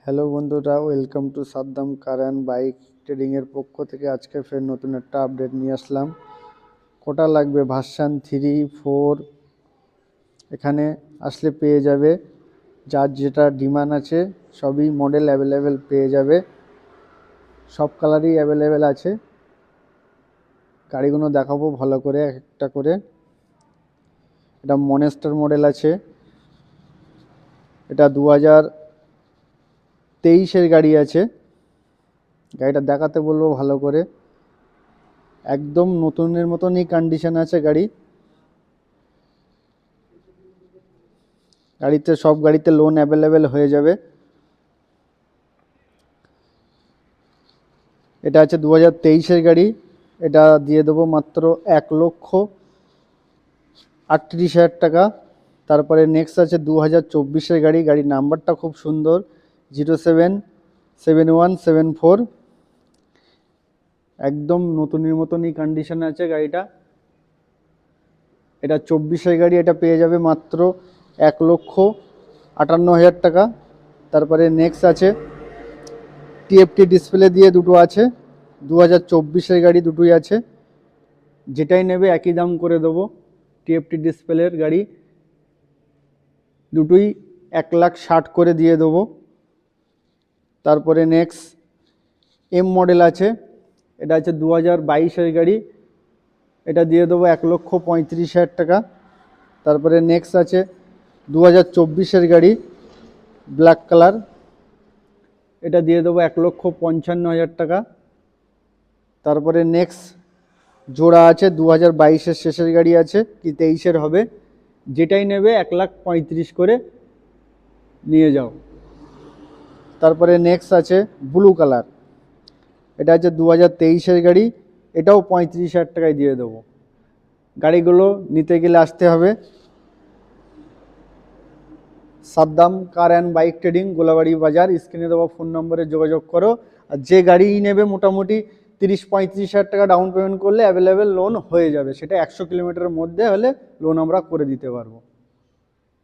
Hello বন্ধুরা, welcome to Saddam car and bike ট্রেডিংয়ের পক্ষ থেকে আজকে ফের নতুন একটা আপডেট নিয়ে আসলাম। কোটা লাগবে ভার্সন 3, 4 এখানে আসলে পেয়ে যাবে। যার যেটা ডিমান্ড আছে সবই মডেল অ্যাভেলেবেল পেয়ে যাবে, সব কালারই অ্যাভেলেবেল আছে। গাড়িগুলো দেখাবো ভালো করে একটা করে। এটা মনেস্টার মডেল আছে, এটা 2023-এর গাড়ি আছে। গাড়িটা দেখাতে বলবো ভালো করে, একদম নতুনের মতনই কন্ডিশন আছে গাড়ি। সব গাড়িতে লোন অ্যাভেলেবেল হয়ে যাবে। এটা আছে 2023-এর গাড়ি, এটা দিয়ে দেবো মাত্র 1,38,000 টাকা। তারপরে নেক্সট আছে 2024-এর গাড়ি, গাড়ির নাম্বারটা খুব সুন্দর, 077174। একদম নতুনের মতনই কন্ডিশন আছে গাড়িটা। এটা 24-এর গাড়ি, এটা পেয়ে যাবে মাত্র 1,58,000 টাকা। তারপরে নেক্সট আছে টিএফটি ডিসপ্লে দিয়ে দুটো আছে, 2024-এর গাড়ি দুটোই আছে। যেটাই নেবে একই দাম করে দেবো। টিএফটি ডিসপ্লের গাড়ি দুটোই 1,60,000 করে দিয়ে দেবো। তারপরে নেক্সট এম মডেল আছে, এটা আছে 2022-এর গাড়ি, এটা দিয়ে দেবো 1,35,000 টাকা। তারপরে নেক্সট আছে 2024-এর গাড়ি, ব্ল্যাক কালার, এটা দিয়ে দেবো 1,55,000 টাকা। তারপরে নেক্সট জোড়া আছে 2022-এর শেষের গাড়ি আছে, কি 23-এর হবে, যেটাই নেবে 1,35,000 করে নিয়ে যাও। তারপরে নেক্সট আছে ব্লু কালার, এটা আছে 2023-এর গাড়ি, এটাও 35,000 টাকায় দিয়ে দেবো। গাড়িগুলো নিতে গেলে আসতে হবে Saddam car and bike trading, Golabari বাজার। স্ক্রিনে দেওয়া ফোন নম্বরে যোগাযোগ করো। আর যে গাড়ি নেবে মোটামুটি 30-35,000 টাকা ডাউন পেমেন্ট করলে অ্যাভেলেবেল লোন হয়ে যাবে। সেটা 100 কিলোমিটারের মধ্যে হলে লোন আমরা করে দিতে পারবো।